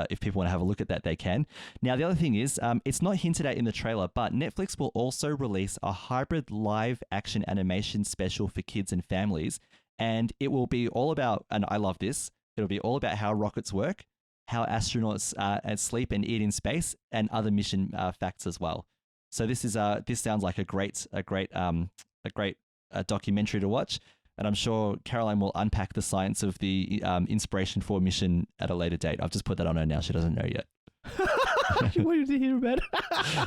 if people want to have a look at that, they can. Now, the other thing is, it's not hinted at in the trailer, but Netflix will also release a hybrid live action animation special for kids and families. And it will be all about, and I love this, it'll be all about how rockets work, how astronauts sleep and eat in space, and other mission facts as well. So this sounds like a great documentary to watch. And I'm sure Caroline will unpack the science of the Inspiration 4 mission at a later date. I've just put that on her now. She doesn't know yet. What did you hear about?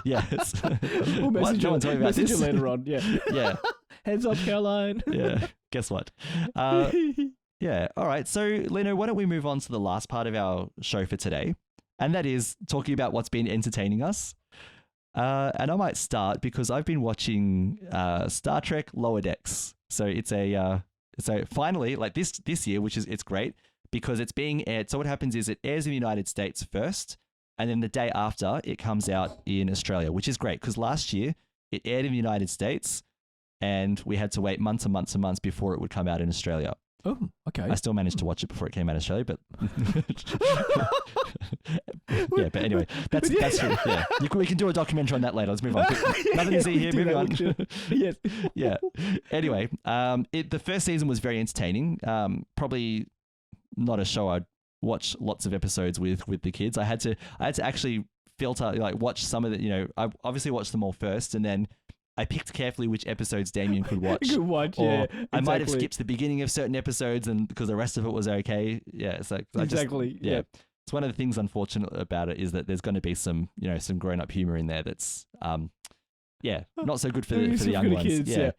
Yes. We'll What? message No one's talking about you this? later on. Yeah. Yeah. Heads up, Caroline. Yeah. Guess what? Yeah. All right. So, Lino, why don't we move on to the last part of our show for today? And that is talking about what's been entertaining us. And I might start because I've been watching Star Trek Lower Decks. So so finally, like this year, it's great because it's being aired. So what happens is it airs in the United States first, and then the day after it comes out in Australia, which is great because last year it aired in the United States, and we had to wait months and months and months before it would come out in Australia. Oh, okay. I still managed to watch it before it came out in Australia, but yeah. But anyway, that's true. Yeah, we can do a documentary on that later. Let's move on. Nothing to see here. Moving on. Yes. Yeah. Anyway, the first season was very entertaining. Probably not a show I'd watch lots of episodes with the kids. I had to actually filter, like watch some of the. I obviously watched them all first, and then I picked carefully which episodes Damien could watch. Good watch, or yeah. I might have exactly. skipped the beginning of certain episodes, and because the rest of it was okay. Yeah, it's like Exactly. yeah. It's one of the things unfortunate about it is that there's going to be some grown up humor in there that's not so good for the young ones. Kids, yeah.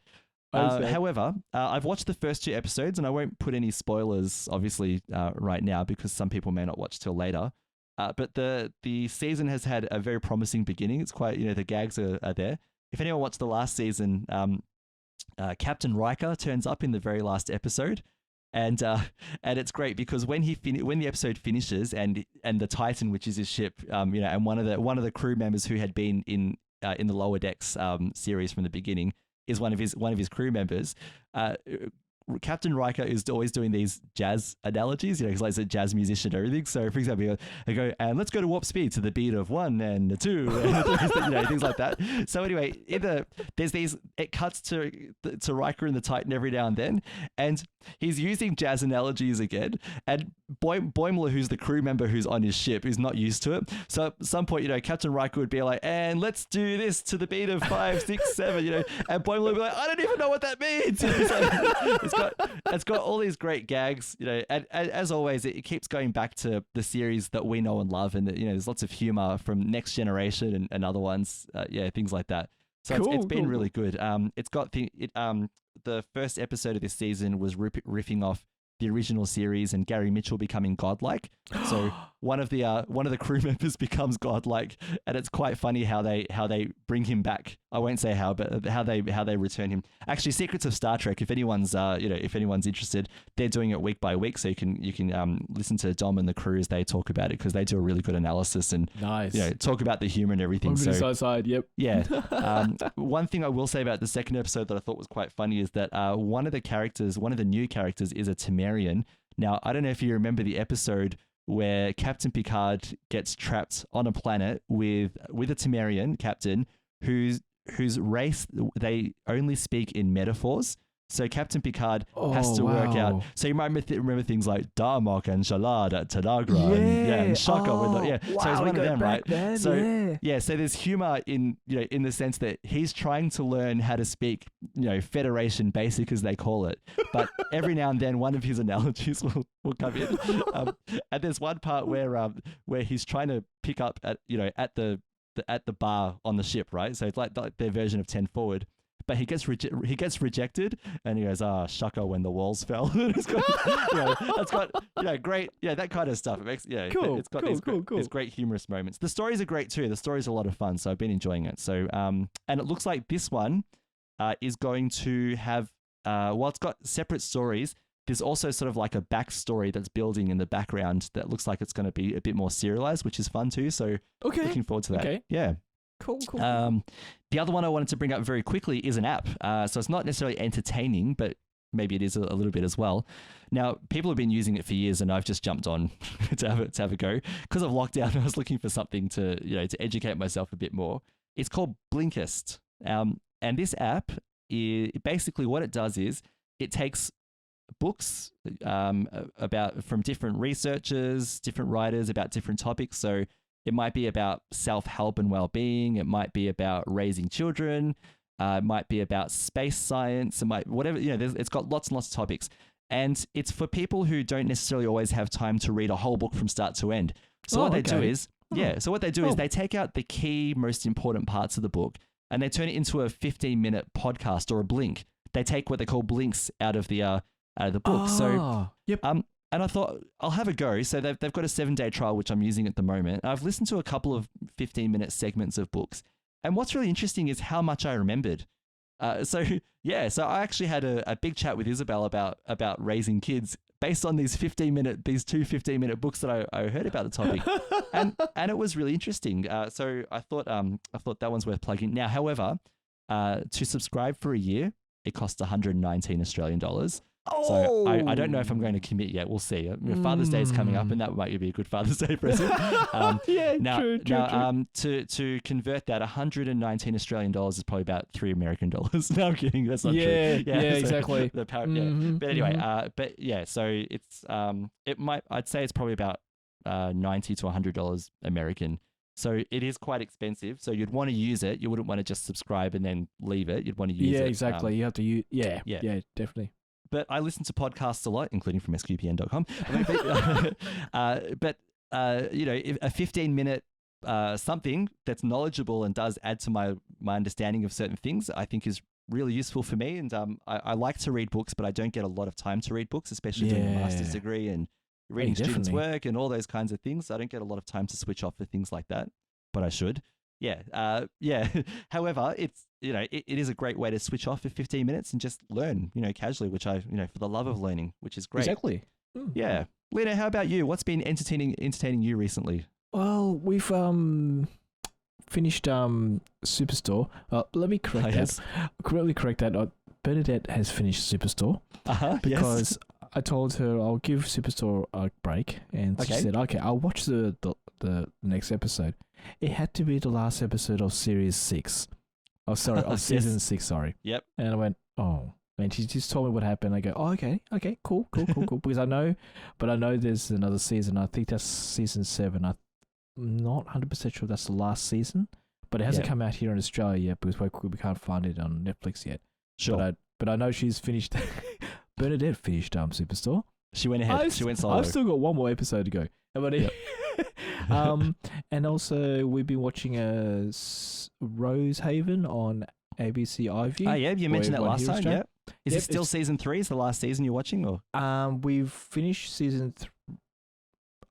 Understand. However, I've watched the first 2 episodes, and I won't put any spoilers, obviously, right now because some people may not watch till later. But the season has had a very promising beginning. It's quite, the gags are there. If anyone watched the last season, Captain Riker turns up in the very last episode, and it's great because when the episode finishes and the Titan, which is his ship, and one of the crew members who had been in the Lower Decks series from the beginning is one of his crew members. Captain Riker is always doing these jazz analogies, he's like a jazz musician and everything. So for example, I go, and let's go to warp speed to the beat of 1 and 2, and things like that. So anyway, there's these, it cuts to Riker and the Titan every now and then, and he's using jazz analogies again. And Boimler, who's the crew member who's on his ship, who's not used to it. So at some point, Captain Riker would be like, and let's do this to the beat of 5, 6, 7, and Boimler would be like, I don't even know what that means. It's got all these great gags, and as always, it keeps going back to the series that we know and love, and there's lots of humor from Next Generation and other ones, things like that. So it's been really good. It's got the first episode of this season was riffing off the original series and Gary Mitchell becoming godlike. So one of the crew members becomes godlike, and it's quite funny how they bring him back. I won't say how, but how they return him. Actually, Secrets of Star Trek. If anyone's interested, they're doing it week by week, so you can listen to Dom and the crew as they talk about it, because they do a really good analysis and nice. Talk about the humor and everything. Side, yep. Yeah. One thing I will say about the second episode that I thought was quite funny is that one of the new characters is a Marian. Now, I don't know if you remember the episode where Captain Picard gets trapped on a planet with a Tamarian captain whose race, they only speak in metaphors. So Captain Picard has to work out. So you might remember things like Darmok and Shalad at Tanagra and Shaka. So he's one of them, right? Then, so there's humor in the sense that he's trying to learn how to speak Federation Basic, as they call it. But every now and then one of his analogies will come in. And there's one part where he's trying to pick up at the bar on the ship, right? So it's like their version of 10 forward. But he gets rejected, and he goes, Shaka when the walls fell. It's got great, that kind of stuff. It makes, cool, it's got these great humorous moments. The stories are great too. The stories are a lot of fun, so I've been enjoying it. So, and it looks like this one is going to have, while it's got separate stories, there's also sort of like a backstory that's building in the background that looks like it's going to be a bit more serialized, which is fun too. So, looking forward to that. Okay. Yeah. Cool. The other one I wanted to bring up very quickly is an app. So it's not necessarily entertaining, but maybe it is a little bit as well. Now, people have been using it for years, and I've just jumped on to have a go. Because of lockdown, I was looking for something to educate myself a bit more. It's called Blinkist. And this app, basically what it does is it takes books from different researchers, different writers about different topics. So it might be about self-help and well-being. It might be about raising children. It might be about space science. It might whatever. It's got lots and lots of topics, and it's for people who don't necessarily always have time to read a whole book from start to end. So what they do is, they take out the key, most important parts of the book, and they turn it into a 15-minute podcast or a blink. They take what they call blinks out of the book. Yep. And I thought, I'll have a go. So they've got a 7-day trial, which I'm using at the moment. I've listened to a couple of 15-minute segments of books. And what's really interesting is how much I remembered. So I actually had a big chat with Isabel about raising kids based on these two 15-minute books that I heard about the topic. and it was really interesting. So I thought that one's worth plugging. Now, however, to subscribe for a year, it costs 119 Australian dollars. So I don't know if I'm going to commit yet. We'll see. Father's Day is coming up, and that might be a good Father's Day present. True. To convert that, 119 Australian dollars is probably about $3 American. No, I'm kidding. That's not true. Exactly. The power, But anyway, so it's I'd say it's probably about $90 to $100 American. So it is quite expensive. So you'd want to use it. You wouldn't want to just subscribe and then leave it. You'd want to use it. Yeah, exactly. You have to use. Yeah, definitely. But I listen to podcasts a lot, including from sqpn.com. But if a 15-minute something that's knowledgeable and does add to my understanding of certain things, I think is really useful for me. And I like to read books, but I don't get a lot of time to read books, especially doing a master's degree and reading students' work and all those kinds of things. I don't get a lot of time to switch off for things like that, but I should. However, it's it is a great way to switch off for 15 minutes and just learn, casually, which I for the love of learning, which is great. Exactly. Yeah. Lino, how about you? What's been entertaining you recently? Well, we've finished Superstore. Let me correct that. Let me correct that. Bernadette has finished Superstore because I told her I'll give Superstore a break, and she said, "Okay, I'll watch the next episode." It had to be the last episode of Series 6. Oh, sorry, of Season 6. Sorry. Yep. And I went, "Oh." And she just told me what happened. I go, "Oh, okay, cool." Because I know there's another season. I think that's Season 7. I'm not 100% sure that's the last season, but it hasn't come out here in Australia yet because we can't find it on Netflix yet. Sure. But I know she's finished. Bernadette finished Superstore. She went ahead. She went solo. I've still got one more episode to go. And also we've been watching Rosehaven on ABC iView. Oh yeah, you mentioned that last time. Yeah. Is it still season 3? Is the last season you're watching, or? We've finished season.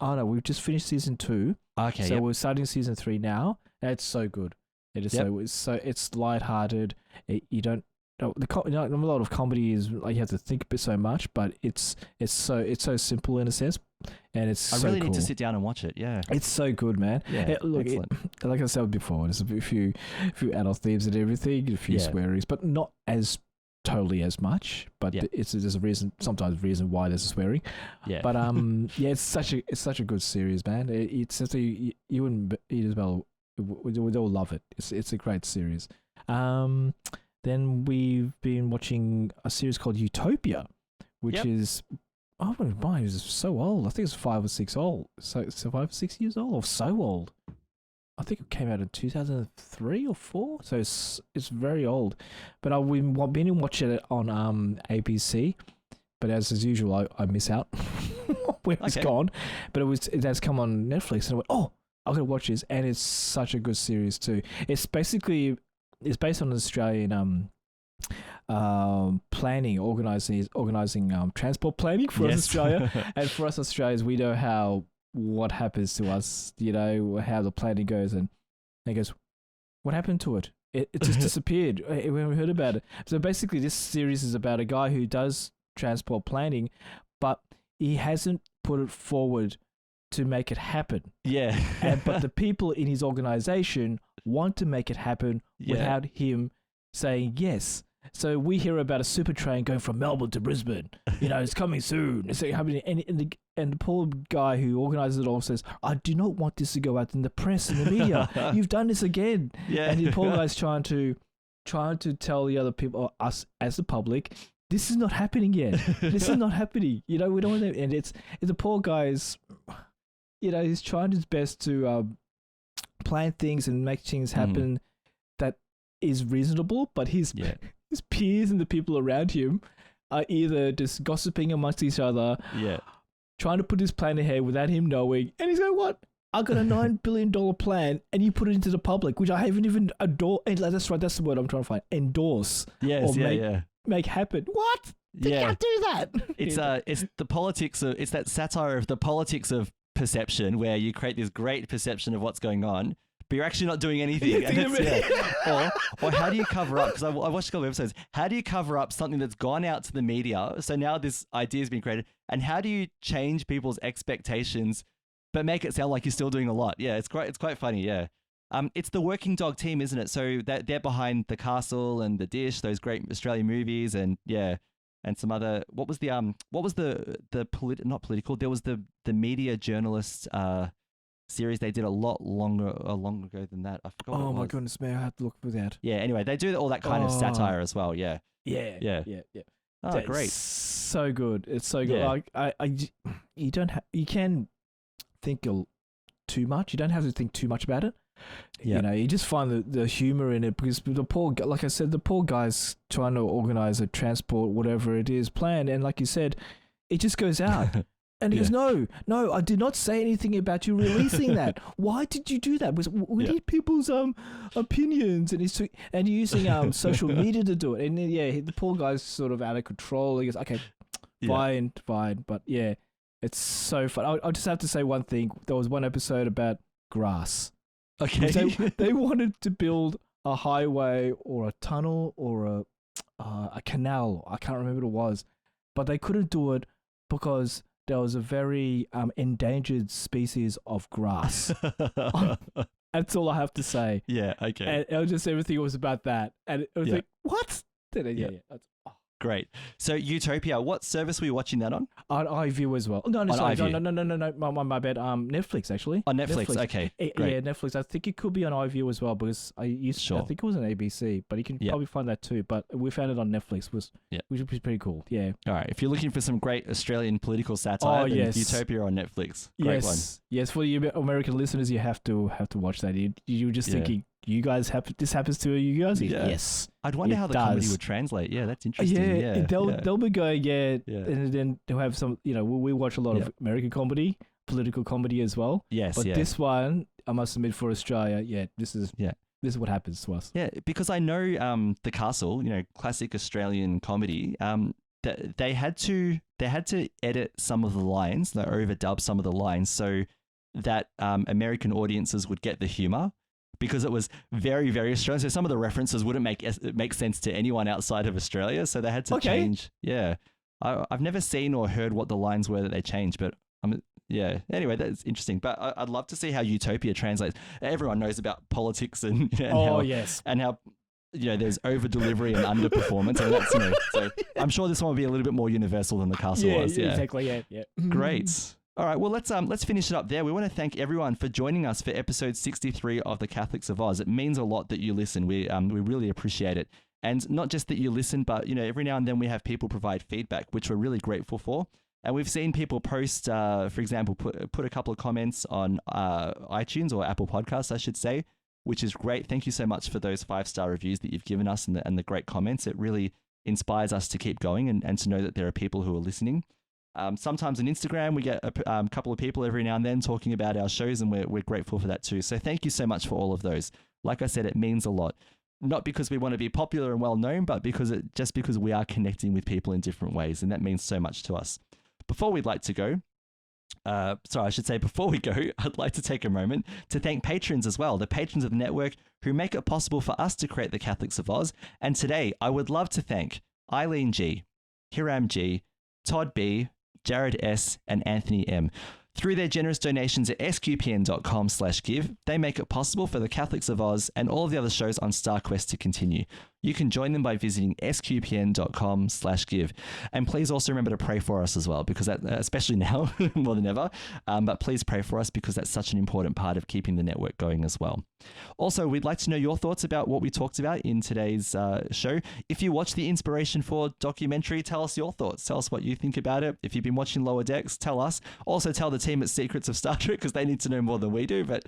Oh no, we've just finished season 2. Okay. So we're starting season 3 now. And it's so good. It is it's lighthearted. You don't. A lot of comedy is like you have to think a bit so much, but it's so simple in a sense, and it's. I really need to sit down and watch it. Yeah, it's so good, man. Yeah, like I said before, there's a few adult themes and everything, a few swearings, but not as totally as much. But there's a reason why there's a swearing. Yeah, but it's such a good series, man. It's something you and Isabel would all love it. It's a great series. Then we've been watching a series called Utopia, which is, oh my, it's so old. I think it's 5 or 6 old. So 5 or 6 years old, or so old. I think it came out in 2003 or 4. So it's very old. But I've been watching it on ABC. But as usual, I miss out when it's gone. But it has come on Netflix, and I went, oh, I'm gonna watch this, and it's such a good series too. It's based on Australian planning, organising transport planning for us Australia, and for us Australians, we know what happens to us, how the planning goes, and he goes, what happened to it? It just disappeared. We haven't heard about it. So basically, this series is about a guy who does transport planning, but he hasn't put it forward to make it happen. Yeah. But the people in his organisation want to make it happen without him saying yes. So we hear about a super train going from Melbourne to Brisbane. It's coming soon. It's happening, and the poor guy who organises it all says, "I do not want this to go out in the press and the media. You've done this again." Yeah. And the poor guy's trying to tell the other people, or us as the public, this is not happening yet. This is not happening. We don't want to, and it's the poor guy's. He's trying his best to plan things and make things happen that is reasonable, but his peers and the people around him are either just gossiping amongst each other, trying to put his plan ahead without him knowing, and he's going, "What? I got a $9 billion plan, and you put it into the public, which I haven't even adore." And that's right, that's the word I'm trying to find. Endorse. Yes, make happen. What? They can't do that. It's the politics of. It's that satire of the politics of perception, where you create this great perception of what's going on, but you're actually not doing anything. Or how do you cover up? Because I watched a couple of episodes. How do you cover up something that's gone out to the media? So now this idea has been created, and how do you change people's expectations, but make it sound like you're still doing a lot? Yeah, it's great. It's quite funny. Yeah. It's the Working Dog team, isn't it? So they're behind The Castle and The Dish, those great Australian movies, and and some other. What was the not political? There was the media journalist series they did a lot long ago than that. I forgot. Oh my goodness, man! I have to look for that. Yeah. Anyway, they do all that kind of satire as well. Yeah. Yeah. Oh, that's great! So good. It's so good. Yeah. You can think too much. You don't have to think too much about it. Yeah. You just find the humor in it, because the poor, like I said, the poor guy's trying to organize a transport, whatever it is, plan, and like you said, it just goes out. And he goes, no, I did not say anything about you releasing that. Why did you do that? Because we need people's opinions, and using social media to do it. And the poor guy's sort of out of control. He goes, okay, fine, but it's so fun. I just have to say one thing. There was one episode about grass. Okay. They wanted to build a highway or a tunnel or a canal. I can't remember what it was, but they couldn't do it because there was a very endangered species of grass. That's all I have to say. Yeah. Okay. And it was just everything was about that, and it was like, what? Great. So Utopia, what service were you watching that on? On iView as well. No, On sorry, iView. no. My bad. Netflix actually. On Netflix. Okay. Great. Yeah, Netflix. I think it could be on iView as well because I think it was on ABC, but you can probably find that too. But we found it on Netflix, which was pretty cool. Yeah. All right. If you're looking for some great Australian political satire, then yes. Utopia on Netflix. Great one. Yes. For the American listeners, you have to watch that. You're just thinking, you guys this happens to you guys? Yeah. Yes. I'd wonder how the comedy would translate. Yeah, that's interesting. They'll be going, and then they'll have some, we watch a lot of American comedy, political comedy as well. Yes, but this one, I must admit, for Australia, this is what happens to us. Yeah, because I know The Castle, classic Australian comedy, they had to edit some of the lines, they overdub some of the lines so that American audiences would get the humor. Because it was very, very Australian. So some of the references wouldn't make sense to anyone outside of Australia. So they had to change. Yeah. I've never seen or heard what the lines were that they changed, but Anyway, that's interesting. But I'd love to see how Utopia translates. Everyone knows about politics and how there's over delivery and underperformance, and that's so I'm sure this one will be a little bit more universal than The Castle was. Yeah, exactly. Yeah. Great. All right, well, let's finish it up there. We want to thank everyone for joining us for episode 63 of the Catholics of Oz. It means a lot that you listen. We really appreciate it. And not just that you listen, but, every now and then we have people provide feedback, which we're really grateful for. And we've seen people post, for example, put a couple of comments on iTunes or Apple Podcasts, I should say, which is great. Thank you so much for those 5-star reviews that you've given us and the great comments. It really inspires us to keep going and to know that there are people who are listening. Sometimes on Instagram, we get a couple of people every now and then talking about our shows, and we're grateful for that too. So thank you so much for all of those. Like I said, it means a lot. Not because we want to be popular and well known, but because we are connecting with people in different ways, and that means so much to us. Before we go, I'd like to take a moment to thank patrons as well, the patrons of the network who make it possible for us to create the Catholics of Oz. And today, I would love to thank Eileen G, Hiram G, Todd B, Jared S, and Anthony M. Through their generous donations at sqpn.com/give, they make it possible for the Catholics of Oz and all the other shows on StarQuest to continue. You can join them by visiting sqpn.com/give. And please also remember to pray for us as well, because that, especially now, more than ever, but please pray for us because that's such an important part of keeping the network going as well. Also, we'd like to know your thoughts about what we talked about in today's show. If you watch the Inspiration 4 documentary, tell us your thoughts. Tell us what you think about it. If you've been watching Lower Decks, tell us. Also, tell the team at Secrets of Star Trek, because they need to know more than we do, but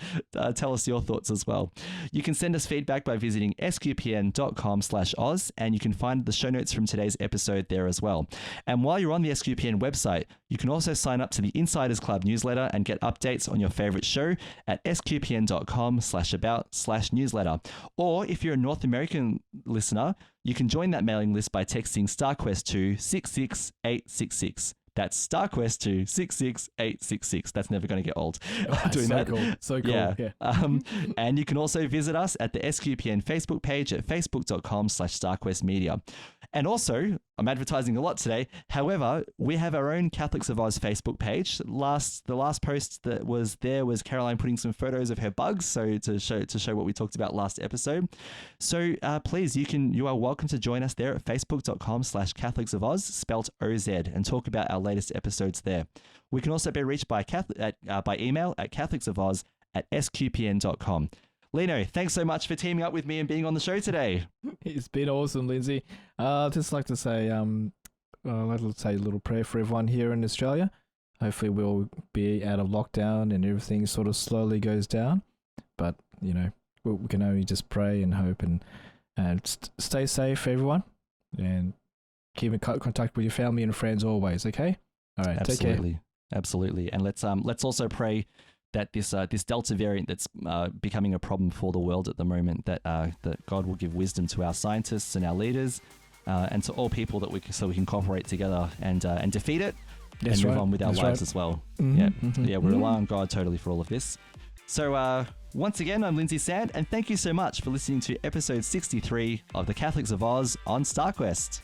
tell us your thoughts as well. You can send us feedback by visiting sqpn.com/Oz, and you can find the show notes from today's episode there as well. And while you're on the SQPN website, you can also sign up to the Insiders Club newsletter and get updates on your favorite show at sqpn.com/about/newsletter. Or if you're a North American listener, you can join that mailing list by texting StarQuest to 66866. That's StarQuest to 66866. That's never going to get old. Doing so that. Cool. So cool. Yeah. And you can also visit us at the SQPN Facebook page at facebook.com/StarQuestMedia. And also, I'm advertising a lot today. However, we have our own Catholics of Oz Facebook page. The last post that was there was Caroline putting some photos of her bugs, so to show what we talked about last episode. So please, you are welcome to join us there at facebook.com/Catholics of Oz, spelt OZ, and talk about our latest episodes there. We can also be reached by email at catholicsofoz@sqpn.com. Lino, thanks so much for teaming up with me and being on the show today. It's been awesome, Lindsay. I'd just like to say, let's say a little prayer for everyone here in Australia. Hopefully we'll be out of lockdown and everything sort of slowly goes down. But, we can only just pray and hope and stay safe, everyone. And keep in contact with your family and friends always, okay? All right, Absolutely. Take care. Absolutely. And let's also pray that this Delta variant that's becoming a problem for the world at the moment, that God will give wisdom to our scientists and our leaders, and to all people so we can cooperate together and defeat it and move on with our lives as well. Mm-hmm. Yeah, we rely on God totally for all of this. So once again, I'm Lindsay Sand, and thank you so much for listening to episode 63 of the Catholics of Oz on StarQuest.